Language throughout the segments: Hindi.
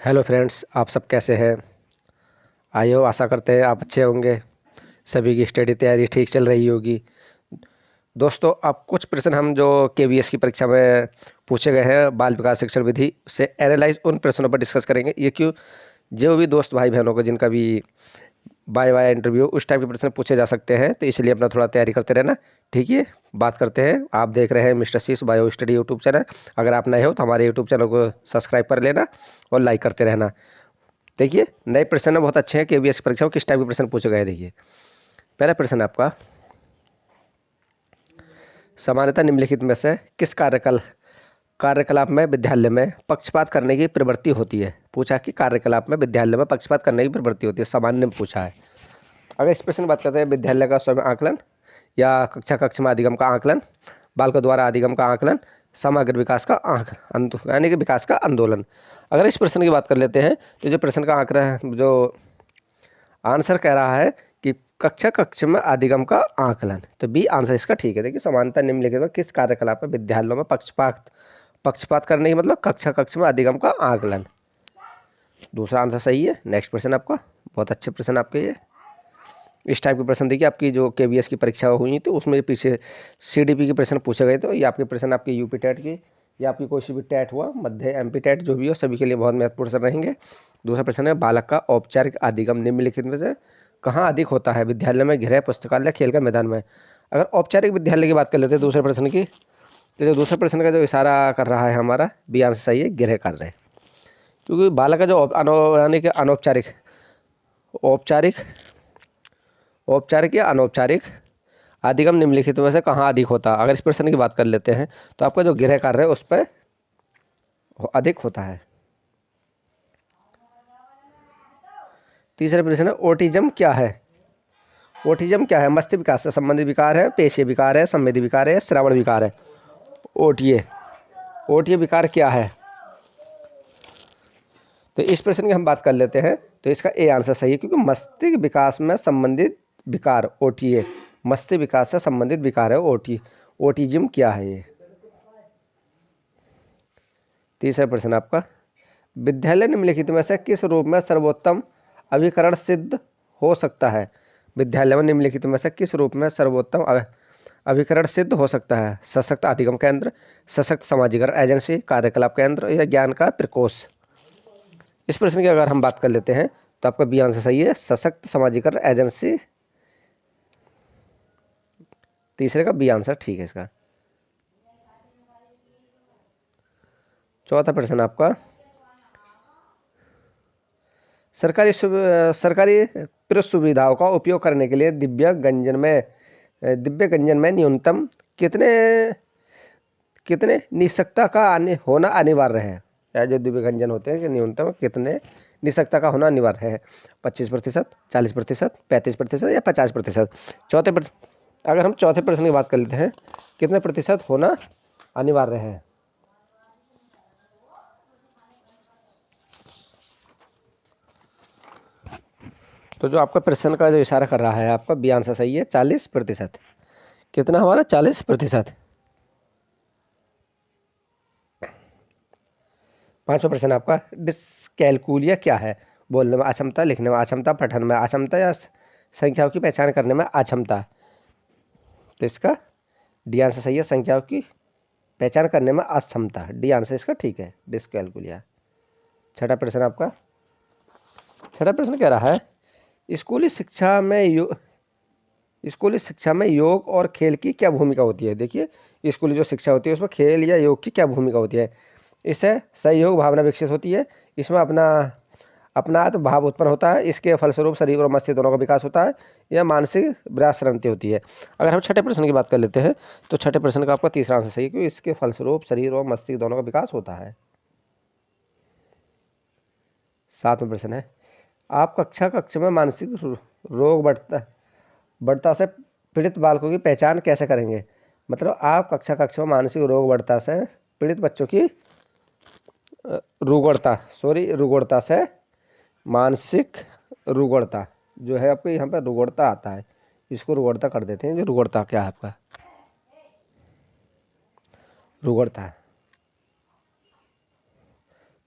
हेलो फ्रेंड्स, आप सब कैसे हैं। आइए, आशा करते हैं आप अच्छे होंगे। सभी की स्टडी तैयारी ठीक चल रही होगी। दोस्तों, अब कुछ प्रश्न हम जो केवीएस की परीक्षा में पूछे गए हैं बाल विकास शिक्षण विधि से एनालाइज उन प्रश्नों पर डिस्कस करेंगे। ये क्यों, जो भी दोस्त भाई बहनों को जिनका भी बाय बाय इंटरव्यू उस टाइप के प्रश्न पूछे जा सकते हैं, तो इसलिए अपना थोड़ा तैयारी करते रहना। ठीक है, बात करते हैं। आप देख रहे हैं मिस्टर शीश बायो स्टडी यूट्यूब चैनल। अगर आप नए हो तो हमारे यूट्यूब चैनल को सब्सक्राइब कर लेना और लाइक करते रहना। देखिए, नए प्रश्न बहुत अच्छे हैं। केवीएस की परीक्षा में किस टाइप के प्रश्न पूछे गए, देखिए। पहला प्रश्न आपका, सामान्यतः निम्नलिखित में से किस कार्यकलाप में विद्यालय में पक्षपात करने की प्रवृत्ति होती है। पूछा कि कार्यकलाप में विद्यालय में पक्षपात करने की प्रवृत्ति होती है, सामान्य में पूछा है। अगर इस प्रश्न की बात करते हैं, विद्यालय का स्वयं आकलन या कक्षा में अधिगम का आकलन, बालकों द्वारा अधिगम का आकलन, समग्र विकास का यानी कि विकास का आंदोलन। अगर इस प्रश्न की बात कर लेते हैं, तो जो प्रश्न का आंकड़ा जो आंसर कह रहा है कि कक्षा में अधिगम का आकलन, तो बी आंसर इसका ठीक है। देखिए, समानता निम्नलिखित में किस कार्यकलाप में विद्यालयों में पक्षपात करने की मतलब कक्षा में अधिगम का आकलन। दूसरा आंसर सही है। नेक्स्ट प्रश्न आपका, बहुत अच्छे प्रश्न आपके ये। इस टाइप के प्रश्न देखिए, आपकी जो केवीएस की परीक्षा हुई तो उसमें पीछे सीडीपी के प्रश्न पूछे गए, तो ये आपके प्रश्न आपके यूपी टेट की या आपकी कोई सी भी टेट हुआ, मध्य एमपी टेट जो भी हो, सभी के लिए बहुत महत्वपूर्ण प्रश्न रहेंगे। दूसरा प्रश्न है, बालक का औपचारिक अधिगम निम्नलिखित में से कहाँ अधिक होता है। विद्यालय में, गृह, पुस्तकालय, खेल का मैदान में। अगर औपचारिक विद्यालय की बात कर लेते हैं दूसरे प्रश्न की, तो जो दूसरे प्रश्न का जो इशारा कर रहा है हमारा बी आंसर सही है, गृह कार्य। क्योंकि बालक का जो यानी कि अनौपचारिक, औपचारिक औपचारिक या अनौपचारिक अधिगम निम्नलिखित में से कहाँ अधिक होता है। अगर इस प्रश्न की बात कर लेते हैं, तो आपका जो गृह कार्य है उस पर अधिक होता है। तीसरा प्रश्न है, ओटिज्म क्या है। ओटिज्म क्या है। मस्तिष्क विकास से संबंधित विकार है, पेशीय विकार है, संवेदी विकार है, श्रवण विकार है। ओटीए ओटीए विकार क्या है। तो इस प्रश्न की हम बात कर लेते हैं, तो इसका ए आंसर सही है, क्योंकि मस्तिष्क विकास में संबंधित विकार ओटीए, मस्तिष्क विकास से संबंधित विकार है ओटिज्म क्या है ये। तीसरा प्रश्न आपका, विद्यालय निम्नलिखित में से किस रूप में सर्वोत्तम अभिकरण सिद्ध हो सकता है। विद्यालय में निम्नलिखित में से किस रूप में सर्वोत्तम अभिकरण सिद्ध हो सकता है। सशक्त अधिगम केंद्र, सशक्त समाजीकरण एजेंसी, कार्यकलाप केंद्र या ज्ञान का प्रकोष्ठ। इस प्रश्न की अगर हम बात कर लेते हैं, तो आपका बी आंसर सही है, सशक्त समाजीकरण एजेंसी। तीसरे का बी आंसर ठीक है इसका। चौथा प्रश्न आपका, सरकारी प्रेस सुविधाओं का उपयोग करने के लिए दिव्यांगजन में न्यूनतम कितने निःशक्तता का होना अनिवार्य है। या जो दिव्यांगजन होते हैं कि न्यूनतम कितने निःशक्तता का होना अनिवार्य है। 25%, 40%, 35% या 50%। अगर हम चौथे प्रश्न की बात कर लेते हैं, कितने प्रतिशत होना अनिवार्य है। तो जो आपका प्रश्न का जो इशारा कर रहा है, आपका बी आंसर सही है, 40%। कितना हमारा 40%। पांचवा प्रश्न आपका, डिस्कैलकुलिया क्या है। बोलने में अक्षमता, लिखने में अक्षमता, पठन में अक्षमता या संख्याओं की पहचान करने में अक्षमता। तो इसका डी आंसर सही है, संख्याओं की पहचान करने में अक्षमता। डी आंसर इसका ठीक है, डिस्कैलकुलिया। छठा प्रश्न आपका, छठा प्रश्न कह रहा है, स्कूली शिक्षा में योग और खेल की क्या भूमिका होती है। देखिए, स्कूली जो शिक्षा होती है उसमें खेल या योग की क्या भूमिका होती है। इससे सहयोग भावना विकसित होती है, इसमें अपनात्म भाव उत्पन्न होता है, इसके फलस्वरूप शरीर और मस्तिष्क दोनों का विकास होता है, या मानसिक विरासरंती होती है। अगर हम छठे प्रश्न की बात कर लेते हैं, तो छठे प्रश्न का आपका तीसरा आंसर सही है, क्योंकि इसके फलस्वरूप शरीर और मस्तिष्क दोनों का विकास होता है। सातवां प्रश्न है, आप कक्षा में मानसिक रोग बढ़ता से पीड़ित बालकों की पहचान कैसे करेंगे। मतलब आप कक्षा में मानसिक रोग बढ़ता से पीड़ित बच्चों की रुग्णता से मानसिक रुग्णता जो है आपको यहाँ पर रुग्णता आता है, इसको रुग्णता कर देते हैं। जो रुग्णता क्या है आपका, रुग्णता।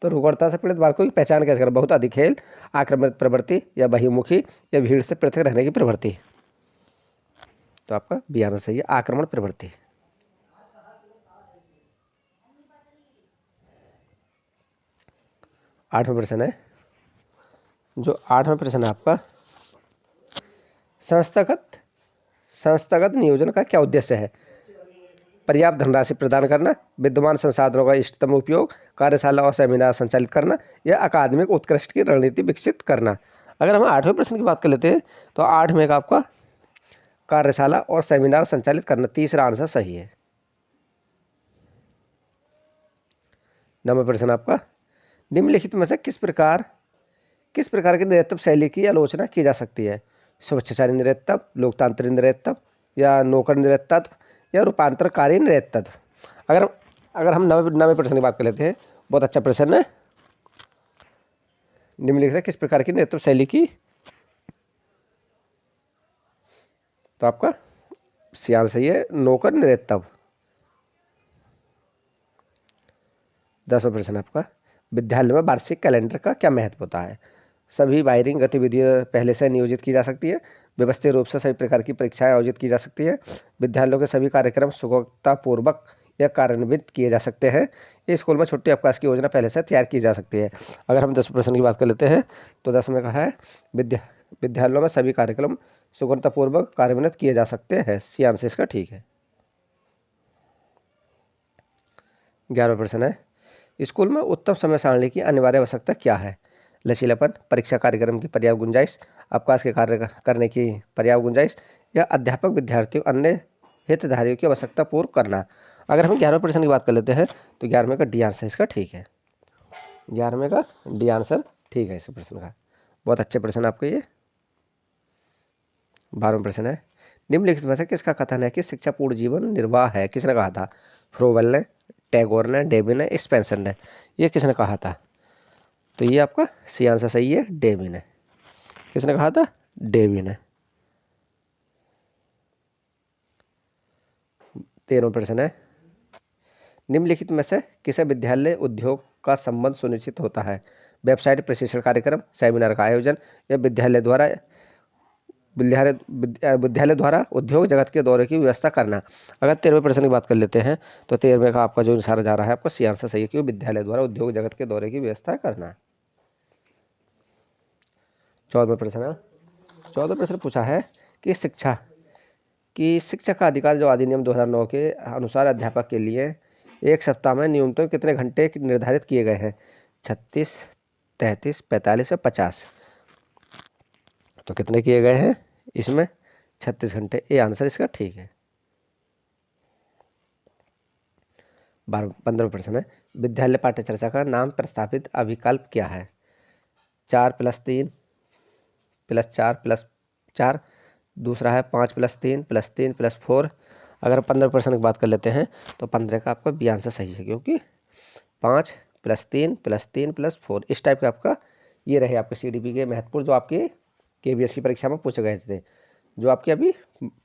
तो रुग्णता से पीड़ित बालकों की पहचान कैसे करें? बहुत अधिक खेल, आक्रामक प्रवृत्ति, या बहिर्मुखी, या भीड़ से पृथक रहने की प्रवृत्ति। तो आपका बी आंसर सही है, आक्रमण प्रवृत्ति। 8वां प्रश्न है, जो 8वां प्रश्न है आपका, संस्थागत नियोजन का क्या उद्देश्य है? पर्याप्त धनराशि प्रदान करना, विद्यमान संसाधनों का इष्टतम उपयोग, कार्यशाला और सेमिनार संचालित करना, या अकादमिक उत्कृष्ट की रणनीति विकसित करना। अगर हम 8वें प्रश्न की बात कर लेते हैं तो 8वें का आपका कार्यशाला और सेमिनार संचालित करना, तीसरा आंसर सही है। 9वां प्रश्न आपका, निम्नलिखित में से किस प्रकार की नेतृत्व शैली की आलोचना की जा सकती है? स्वच्छाचारी नेतृत्व, लोकतांत्रिक नेतृत्व, या नौकर नेतृत्व, या रूपांतरकारी नेतृत्व। अगर हम 9वें प्रश्न की बात कर लेते हैं, बहुत अच्छा प्रश्न है। निम्नलिखित किस प्रकार की नेतृत्व शैली की, तो आपका सी आंसर सही है, नौकर नेतृत्व। 10वां प्रश्न आपका, विद्यालय में वार्षिक कैलेंडर का क्या महत्व होता है? सभी वायरिंग गतिविधियां पहले से नियोजित की जा सकती है, व्यवस्थित रूप से सभी प्रकार की परीक्षाएं आयोजित की जा सकती है, विद्यालयों के सभी कार्यक्रम सुगमतापूर्वक या कार्यान्वित किए जा सकते हैं, ये स्कूल में छुट्टी अवकाश की योजना पहले से तैयार की जा सकती है। अगर हम 10वें प्रश्न की बात कर लेते हैं तो 10वें का है, विद्यालयों में सभी कार्यक्रम सुगमतापूर्वक कार्यान्वित किए जा सकते हैं, सी आंसर इसका ठीक है। 11वां प्रश्न है, स्कूल में उत्तम समय सारणी की अनिवार्य आवश्यकता क्या है? लचीलापन, परीक्षा कार्यक्रम की पर्याप्त गुंजाइश, अवकाश के कार्य करने की पर्याप्त गुंजाइश, या अध्यापक विद्यार्थियों अन्य हितधारियों की आवश्यकता पूर्ण करना। अगर हम 11वें प्रश्न की बात कर लेते हैं तो 11वें का डी आंसर इसका ठीक है। 11वें का डी आंसर ठीक है इस प्रश्न का, बहुत अच्छे प्रश्न आपके ये। 12वां प्रश्न है, निम्नलिखित में से किसका कथन है कि शिक्षा पूर्ण जीवन निर्वाह है? किसने कहा था? फ्रोवेल ने, टैगोर ने, डेवी ने, स्पेंसर ने। ये किसने कहा था? तो ये आपका सी आंसर सही है, डेवी ने। किसने कहा था? डेवी ने। 13वां प्रश्न है, निम्नलिखित में से किसे विद्यालय उद्योग का संबंध सुनिश्चित होता है? वेबसाइट, प्रशिक्षण कार्यक्रम, सेमिनार का आयोजन, या विद्यालय द्वारा उद्योग जगत के दौरे की व्यवस्था करना। अगर 13वें प्रश्न की बात कर लेते हैं तो 13वें का आपका जो इशारा जा रहा है आपका सी आंसर सही है कि विद्यालय द्वारा उद्योग जगत के दौरे की व्यवस्था करना। 14वां प्रश्न है, 14वां प्रश्न पूछा है कि शिक्षा का अधिकार जो अधिनियम 2009 के अनुसार अध्यापक के लिए एक सप्ताह में न्यूनतम कितने घंटे निर्धारित किए गए हैं? 36, 33, 45 या 50। तो कितने किए गए हैं इसमें? 36 घंटे, ये आंसर इसका ठीक है। 15वां प्रश्न है, विद्यालय पाठ्यचर्या का नाम प्रस्तावित अभिकल्प क्या है? 4+3+4+4, दूसरा है 5+3+3+4। अगर 15% की बात कर लेते हैं तो 15 का आपका बी आंसर सही है, क्योंकि 5+3+3+4 इस टाइप का आपका ये रहे आपके CDP के महत्वपूर्ण, जो आपके KBS की परीक्षा में पूछे गए थे, जो आपकी अभी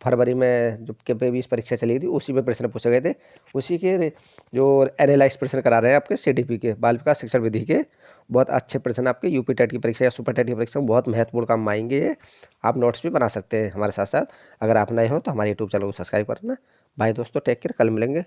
फरवरी में जो KBS परीक्षा चली थी उसी में प्रश्न पूछे गए थे। उसी के जो एनालाइज प्रश्न करा रहे हैं आपके CDP के बाल विकास शिक्षण विधि के, बहुत अच्छे प्रश्न आपके यूपी टेट की परीक्षा या सुपर टेट की परीक्षा में बहुत महत्वपूर्ण काम आएंगे ये। आप नोट्स भी बना सकते हैं हमारे साथ साथ। अगर आप नए हो तो हमारे यूट्यूब चैनल को सब्सक्राइब करना। भाई दोस्तों, टेक केयर, कल मिलेंगे।